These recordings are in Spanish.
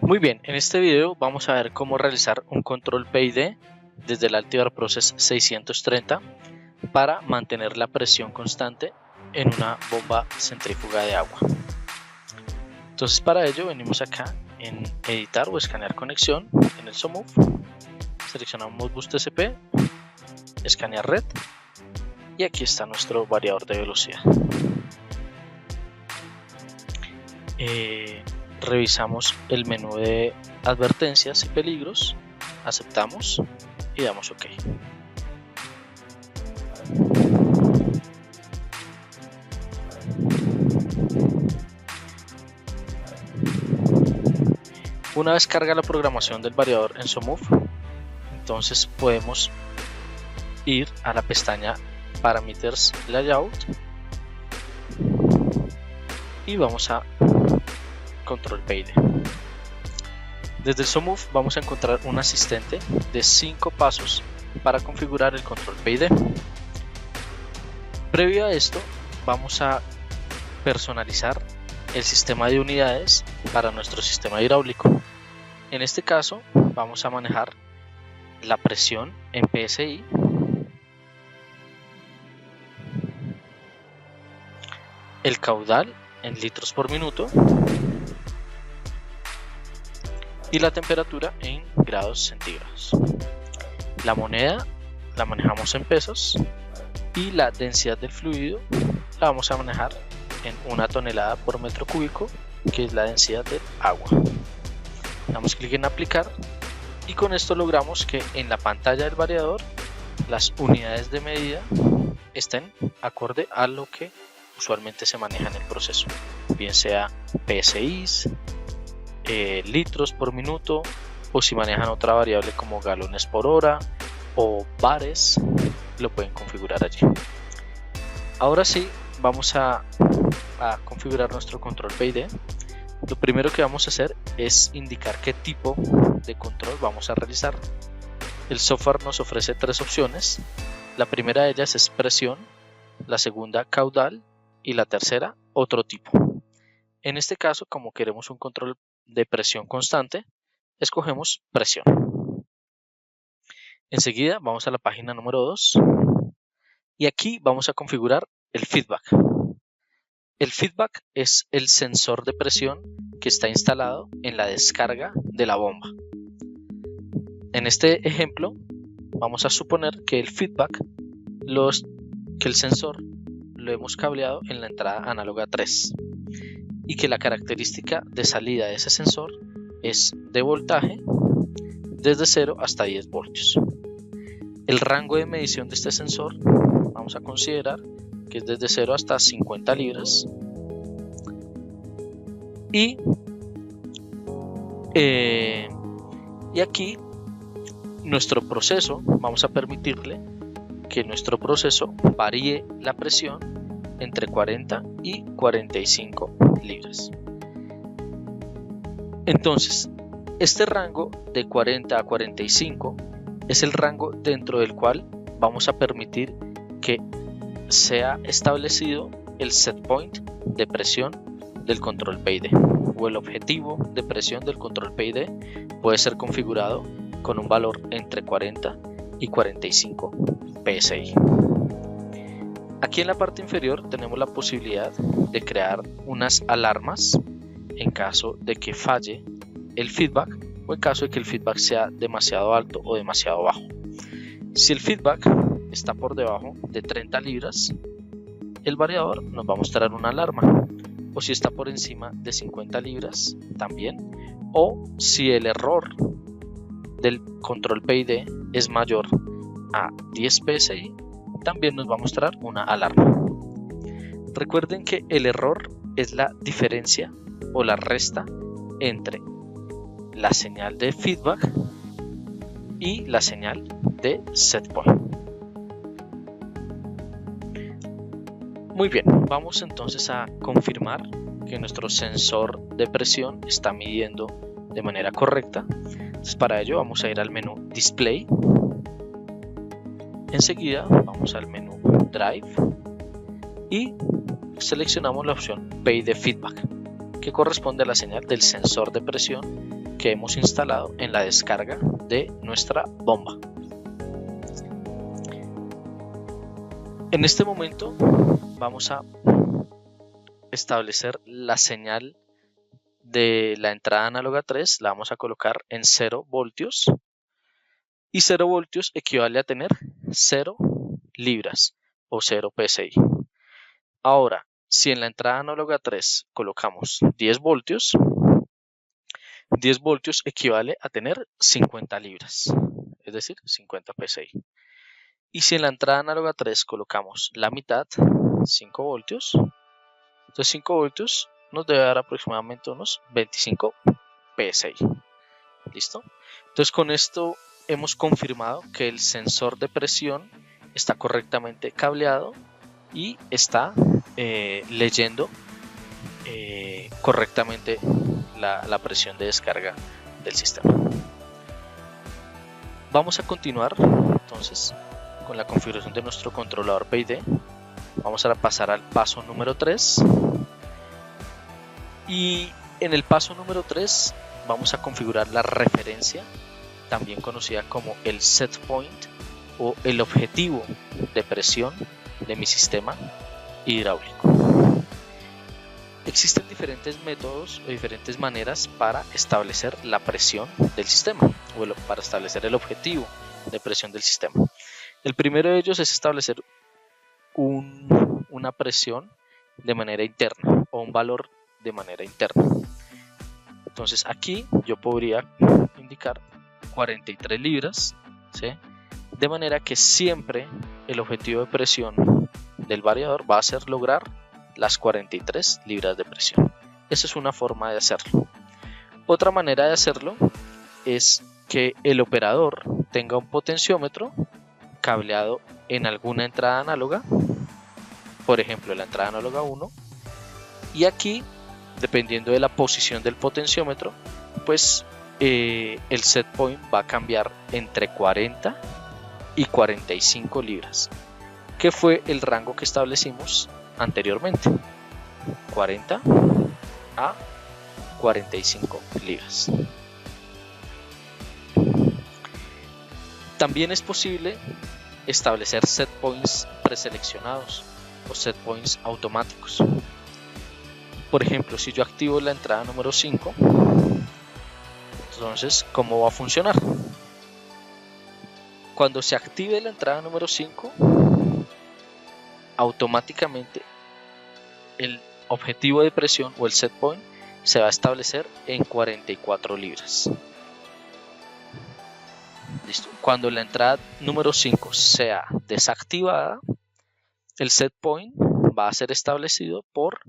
Muy bien, en este video vamos a ver cómo realizar un control PID desde el Altivar Process 630 para mantener la presión constante en una bomba centrífuga de agua. Entonces para ello venimos acá en editar o escanear conexión en el SOMUV, seleccionamos Modbus TCP, escanear red y aquí está nuestro variador de velocidad. Revisamos el menú de advertencias y peligros, aceptamos y damos OK. Una vez carga la programación del variador en SOMUV, entonces podemos ir a la pestaña Parameters Layout y vamos a Control PID. Desde el SOMUV vamos a encontrar un asistente de 5 pasos para configurar el control PID. Previo a esto vamos a personalizar el sistema de unidades para nuestro sistema hidráulico. En este caso vamos a manejar la presión en PSI, el caudal en litros por minuto y la temperatura en grados centígrados. La moneda la manejamos en pesos y la densidad del fluido la vamos a manejar en 1 tonelada por metro cúbico, que es la densidad del agua. Damos clic en aplicar y con esto logramos que en la pantalla del variador las unidades de medida estén acorde a lo que usualmente se maneja en el proceso, bien sea PSIs, litros por minuto, o si manejan otra variable como galones por hora o bares, lo pueden configurar allí. Ahora sí, vamos a configurar nuestro control PID. Lo primero que vamos a hacer es indicar qué tipo de control vamos a realizar. El software nos ofrece 3 opciones. La primera de ellas es presión, la segunda caudal y la tercera otro tipo. En este caso, como queremos un control de presión constante, escogemos presión. Enseguida vamos a la página número 2 y aquí vamos a configurar el feedback. El feedback es el sensor de presión que está instalado en la descarga de la bomba. En este ejemplo vamos a suponer que el feedback, que el sensor lo hemos cableado en la entrada análoga 3 y que la característica de salida de ese sensor es de voltaje desde 0 hasta 10 voltios. El rango de medición de este sensor vamos a considerar que es desde 0 hasta 50 libras y aquí nuestro proceso, vamos a permitirle que nuestro proceso varíe la presión entre 40 y 45 libras. Entonces, este rango de 40 a 45 es el rango dentro del cual vamos a permitir que sea establecido el set point de presión del control PID, o el objetivo de presión del control PID puede ser configurado con un valor entre 40 y 45 PSI. Aquí en la parte inferior tenemos la posibilidad de crear unas alarmas en caso de que falle el feedback o en caso de que el feedback sea demasiado alto o demasiado bajo. Si el feedback está por debajo de 30 libras, el variador nos va a mostrar una alarma, o si está por encima de 50 libras también, o si el error del control PID es mayor a 10 PSI, también nos va a mostrar una alarma. Recuerden que el error es la diferencia o la resta entre la señal de feedback y la señal de set point. Muy bien, vamos entonces a confirmar que nuestro sensor de presión está midiendo de manera correcta. Entonces, para ello vamos a ir al menú Display. Enseguida vamos al menú Drive y seleccionamos la opción PID Feedback, que corresponde a la señal del sensor de presión que hemos instalado en la descarga de nuestra bomba. En este momento vamos a establecer la señal de la entrada análoga 3, la vamos a colocar en 0 voltios y 0 voltios equivale a tener 0 libras o 0 PSI. Ahora, si en la entrada análoga 3 colocamos 10 voltios, 10 voltios equivale a tener 50 libras, es decir, 50 PSI. Y si en la entrada análoga 3 colocamos la mitad, 5 voltios, entonces 5 voltios nos debe dar aproximadamente unos 25 PSI. ¿Listo? Entonces con esto hemos confirmado que el sensor de presión está correctamente cableado y está leyendo correctamente la presión de descarga del sistema. Vamos a continuar entonces con la configuración de nuestro controlador PID. Vamos a pasar al paso número 3 y en el paso número 3 vamos a configurar la referencia, también conocida como el set point o el objetivo de presión de mi sistema hidráulico. Existen diferentes métodos o diferentes maneras para establecer la presión del sistema o para establecer el objetivo de presión del sistema. El primero de ellos es establecer una presión de manera interna o un valor de manera interna. Entonces aquí yo podría indicar 43 libras, ¿sí? De manera que siempre el objetivo de presión del variador va a ser lograr las 43 libras de presión. Esa es una forma de hacerlo. Otra manera de hacerlo es que el operador tenga un potenciómetro cableado en alguna entrada análoga, por ejemplo la entrada análoga 1, y aquí, dependiendo de la posición del potenciómetro, pues el set point va a cambiar entre 40 y 45 libras, que fue el rango que establecimos anteriormente, 40 a 45 libras. También es posible establecer set points preseleccionados o set points automáticos. Por ejemplo, si yo activo la entrada número 5, entonces, ¿cómo va a funcionar? Cuando se active la entrada número 5, automáticamente el objetivo de presión o el set point se va a establecer en 44 libras. Listo. Cuando la entrada número 5 sea desactivada, el set point va a ser establecido por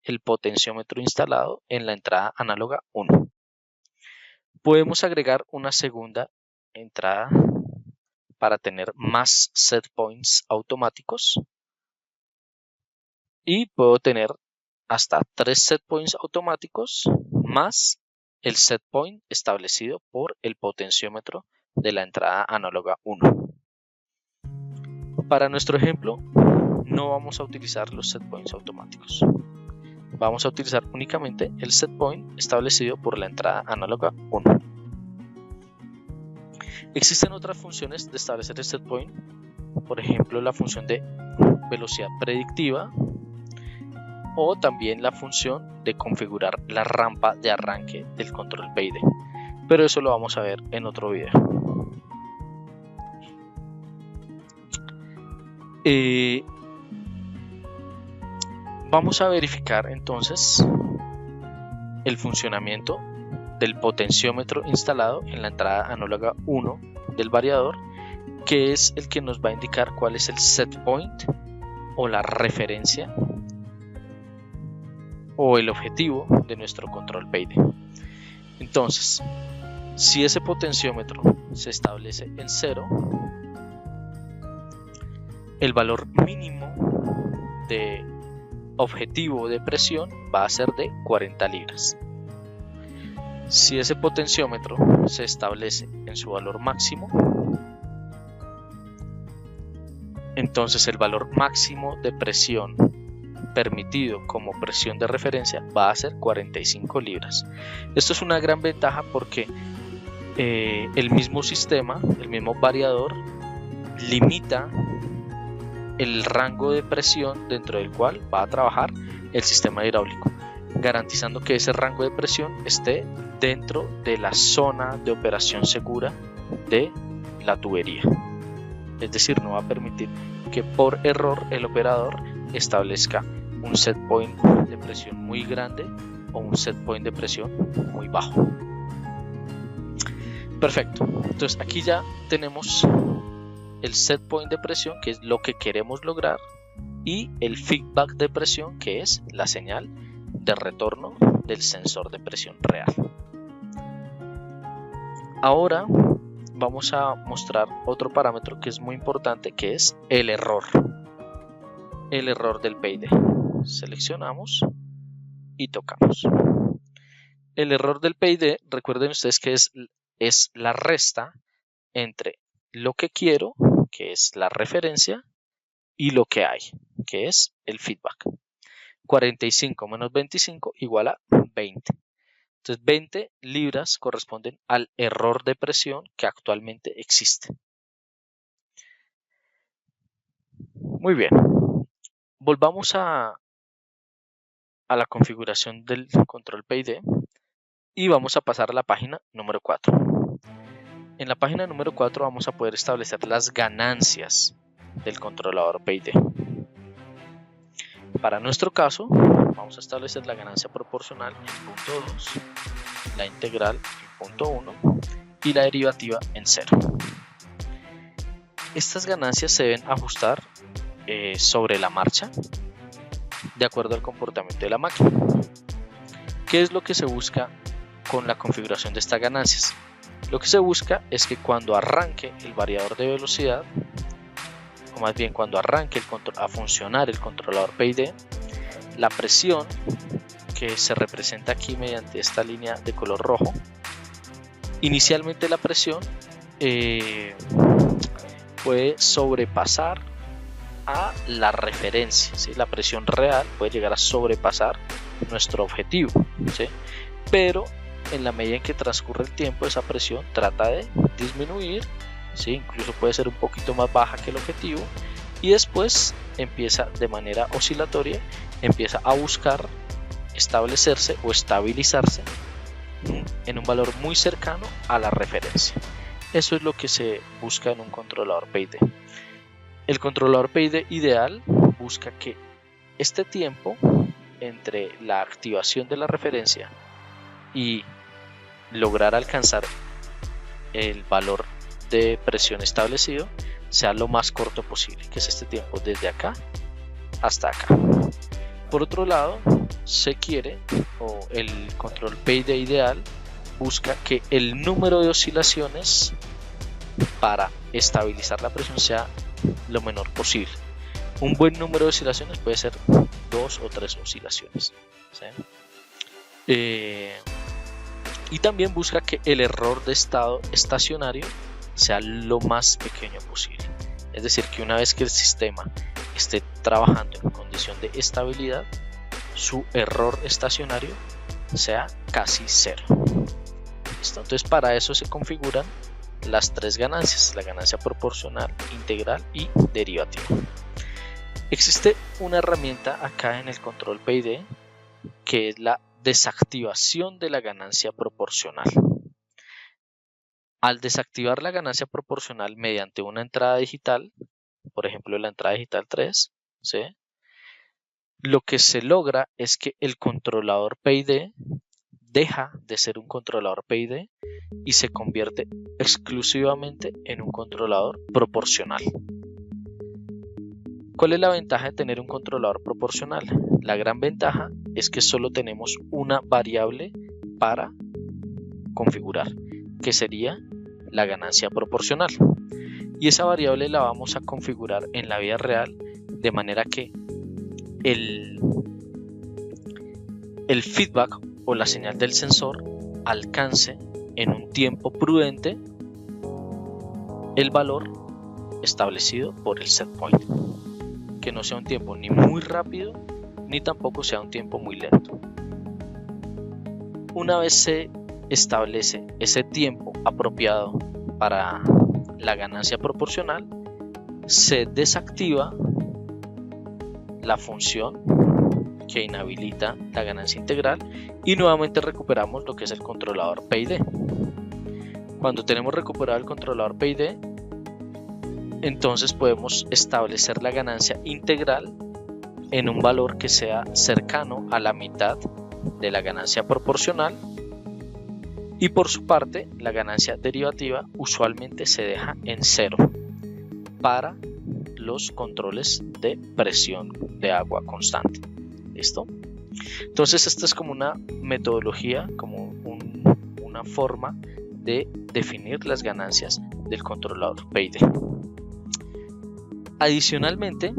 el potenciómetro instalado en la entrada análoga 1. Podemos agregar una segunda entrada para tener más set points automáticos y puedo tener hasta 3 set points automáticos más el set point establecido por el potenciómetro de la entrada análoga 1. Para nuestro ejemplo no vamos a utilizar los set points automáticos. Vamos a utilizar únicamente el set point establecido por la entrada análoga 1. Existen otras funciones de establecer el set point, por ejemplo la función de velocidad predictiva o también la función de configurar la rampa de arranque del control PID, pero eso lo vamos a ver en otro video. Vamos a verificar entonces el funcionamiento del potenciómetro instalado en la entrada análoga 1 del variador, que es el que nos va a indicar cuál es el set point o la referencia o el objetivo de nuestro control PID. Entonces, si ese potenciómetro se establece en 0, el valor mínimo de objetivo de presión va a ser de 40 libras. Si ese potenciómetro se establece en su valor máximo, entonces el valor máximo de presión permitido como presión de referencia va a ser 45 libras. Esto es una gran ventaja porque el mismo sistema, el mismo variador, limita el rango de presión dentro del cual va a trabajar el sistema hidráulico, garantizando que ese rango de presión esté dentro de la zona de operación segura de la tubería. Es decir, no va a permitir que por error el operador establezca un set point de presión muy grande o un set point de presión muy bajo. Perfecto, entonces aquí ya tenemos el set point de presión, que es lo que queremos lograr, y el feedback de presión, que es la señal de retorno del sensor de presión real. Ahora vamos a mostrar otro parámetro que es muy importante, que es el error del PID. Seleccionamos y tocamos. El error del PID, recuerden ustedes que es la resta entre lo que quiero, que es la referencia, y lo que hay, que es el feedback. 45 menos 25 igual a 20. Entonces 20 libras corresponden al error de presión que actualmente existe. Muy bien. Volvamos a la configuración del control PID y vamos a pasar a la página número 4. En la página número 4 vamos a poder establecer las ganancias del controlador PID. Para nuestro caso, vamos a establecer la ganancia proporcional en punto 2, la integral en punto 1 y la derivativa en 0. Estas ganancias se deben ajustar sobre la marcha de acuerdo al comportamiento de la máquina. ¿Qué es lo que se busca con la configuración de estas ganancias? Lo que se busca es que cuando arranque el variador de velocidad, o más bien cuando arranque a funcionar el controlador PID, la presión que se representa aquí mediante esta línea de color rojo, inicialmente la presión puede sobrepasar a la referencia, ¿sí? La presión real puede llegar a sobrepasar nuestro objetivo, ¿sí? Pero en la medida en que transcurre el tiempo, esa presión trata de disminuir, ¿sí? Incluso puede ser un poquito más baja que el objetivo, y después empieza de manera oscilatoria, empieza a buscar establecerse o estabilizarse en un valor muy cercano a la referencia. Eso es lo que se busca en un controlador PID. El controlador PID ideal busca que este tiempo entre la activación de la referencia y lograr alcanzar el valor de presión establecido sea lo más corto posible, que es este tiempo desde acá hasta acá. Por otro lado, se quiere, o el control PID ideal busca que el número de oscilaciones para estabilizar la presión sea lo menor posible. Un buen número de oscilaciones puede ser 2 o 3 oscilaciones, ¿sí? Y también busca que el error de estado estacionario sea lo más pequeño posible. Es decir, que una vez que el sistema esté trabajando en condición de estabilidad, su error estacionario sea casi cero. ¿Listo? Entonces, para eso se configuran las tres ganancias: la ganancia proporcional, integral y derivativa. Existe una herramienta acá en el control PID que es la desactivación de la ganancia proporcional. Al desactivar la ganancia proporcional mediante una entrada digital, por ejemplo la entrada digital 3, ¿sí? Lo que se logra es que el controlador PID deja de ser un controlador PID y se convierte exclusivamente en un controlador proporcional. ¿Cuál es la ventaja de tener un controlador proporcional? La gran ventaja es que solo tenemos una variable para configurar, que sería la ganancia proporcional. Y esa variable la vamos a configurar en la vida real de manera que el feedback o la señal del sensor alcance en un tiempo prudente el valor establecido por el set point. Que no sea un tiempo ni muy rápido ni tampoco sea un tiempo muy lento. Una vez se establece ese tiempo apropiado para la ganancia proporcional, se desactiva la función que inhabilita la ganancia integral y nuevamente recuperamos lo que es el controlador P&D. Cuando tenemos recuperado el controlador P&D, entonces podemos establecer la ganancia integral en un valor que sea cercano a la mitad de la ganancia proporcional, y por su parte la ganancia derivativa usualmente se deja en 0 para los controles de presión de agua constante. ¿Listo? Entonces esta es como una metodología, como una forma de definir las ganancias del controlador P&D. Adicionalmente,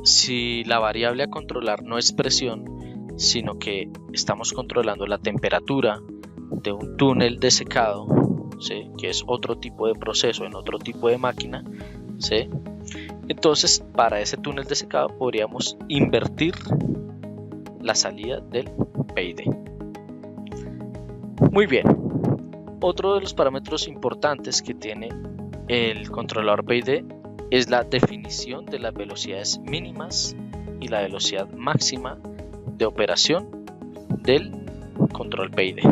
si la variable a controlar no es presión, sino que estamos controlando la temperatura de un túnel de secado, ¿sí?, que es otro tipo de proceso en otro tipo de máquina, ¿sí?, entonces para ese túnel de secado podríamos invertir la salida del P&D. Muy bien, otro de los parámetros importantes que tiene el controlador P&D es la definición de las velocidades mínimas y la velocidad máxima de operación del control P&D,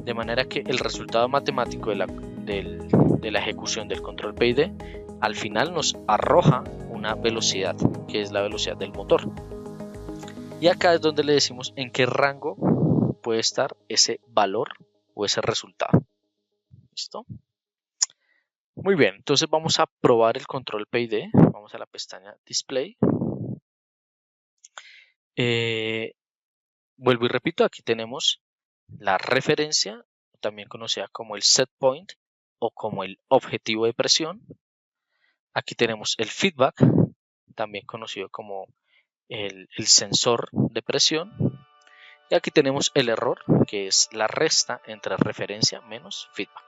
de manera que el resultado matemático de la ejecución del control P&D al final nos arroja una velocidad, que es la velocidad del motor, y acá es donde le decimos en qué rango puede estar ese valor o ese resultado. ¿Listo? Muy bien, entonces vamos a probar el control P&D. Vamos a la pestaña Display. Vuelvo y repito, aquí tenemos la referencia, también conocida como el set point o como el objetivo de presión. Aquí tenemos el feedback, también conocido como el sensor de presión. Y aquí tenemos el error, que es la resta entre referencia menos feedback.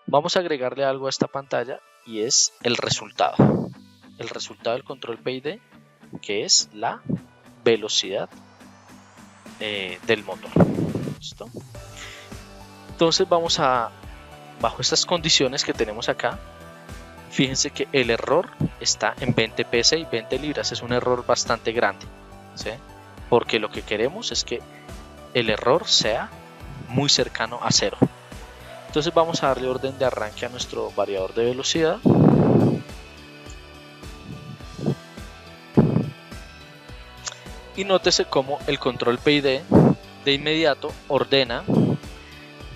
Vamos a agregarle algo a esta pantalla y es el resultado. El resultado del control P&D, que es la velocidad del motor. ¿Listo? Entonces vamos a, bajo estas condiciones que tenemos acá, fíjense que el error está en 20 psi y 20 libras. Es un error bastante grande, ¿sí?, porque lo que queremos es que el error sea muy cercano a 0. Entonces vamos a darle orden de arranque a nuestro variador de velocidad. Y nótese cómo el control P&D de inmediato ordena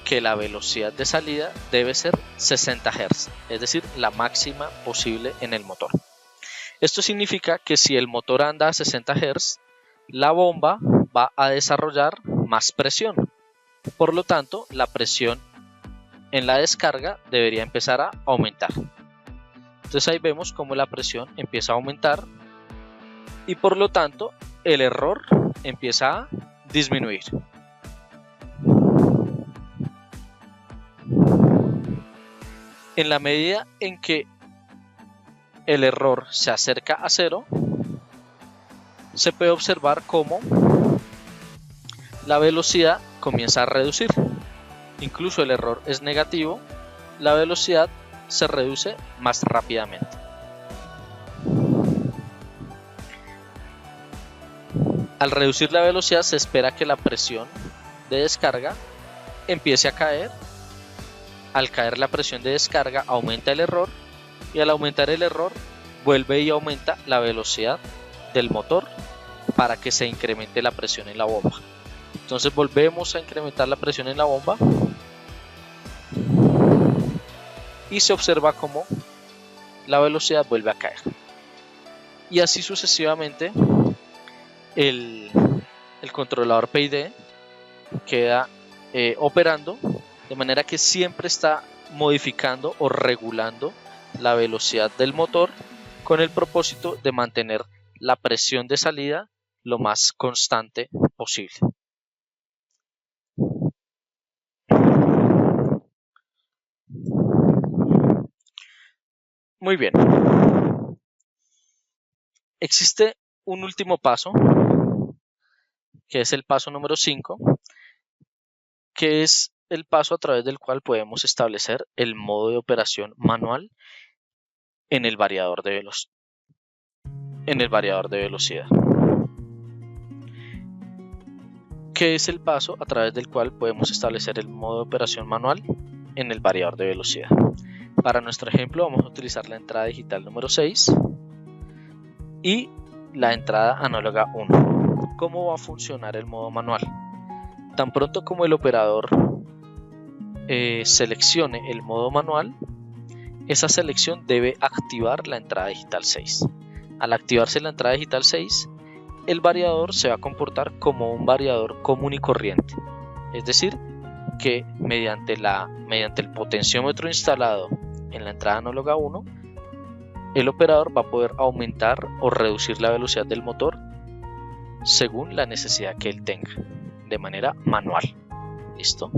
que la velocidad de salida debe ser 60 Hz, es decir, la máxima posible en el motor. Esto significa que si el motor anda a 60 Hz, la bomba va a desarrollar más presión. Por lo tanto, la presión en la descarga debería empezar a aumentar. Entonces ahí vemos cómo la presión empieza a aumentar y por lo tanto el error empieza a disminuir. En la medida en que el error se acerca a 0, se puede observar cómo la velocidad comienza a reducir. Incluso el error es negativo, la velocidad se reduce más rápidamente. Al reducir la velocidad se espera que la presión de descarga empiece a caer. Al caer la presión de descarga aumenta el error y al aumentar el error vuelve y aumenta la velocidad del motor para que se incremente la presión en la bomba. Entonces volvemos a incrementar la presión en la bomba y se observa cómo la velocidad vuelve a caer. Y así sucesivamente el controlador P&D queda operando de manera que siempre está modificando o regulando la velocidad del motor con el propósito de mantener la presión de salida lo más constante posible. Muy bien. Existe un último paso, que es el paso número 5, que es el paso a través del cual podemos establecer el modo de operación manual en el variador de velocidad. ¿Qué es el paso a través del cual podemos establecer el modo de operación manual en el variador de velocidad? Para nuestro ejemplo vamos a utilizar la entrada digital número 6 y la entrada análoga 1. ¿Cómo va a funcionar el modo manual? Tan pronto como el operador seleccione el modo manual, esa selección debe activar la entrada digital 6. Al activarse la entrada digital 6, el variador se va a comportar como un variador común y corriente, es decir, que mediante el potenciómetro instalado en la entrada análoga 1, el operador va a poder aumentar o reducir la velocidad del motor según la necesidad que él tenga, de manera manual. ¿Listo?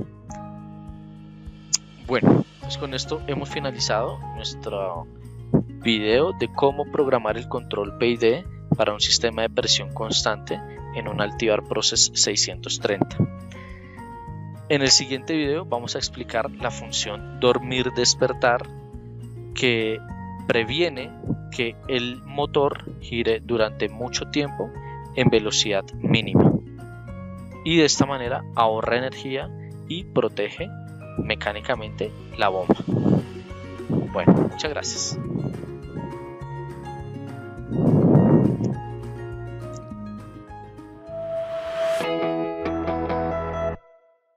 Bueno, pues con esto hemos finalizado nuestro video de cómo programar el control PID para un sistema de presión constante en un Altivar Process 630. En el siguiente video vamos a explicar la función dormir-despertar, que previene que el motor gire durante mucho tiempo en velocidad mínima y de esta manera ahorra energía y protege mecánicamente la bomba. Bueno, muchas gracias.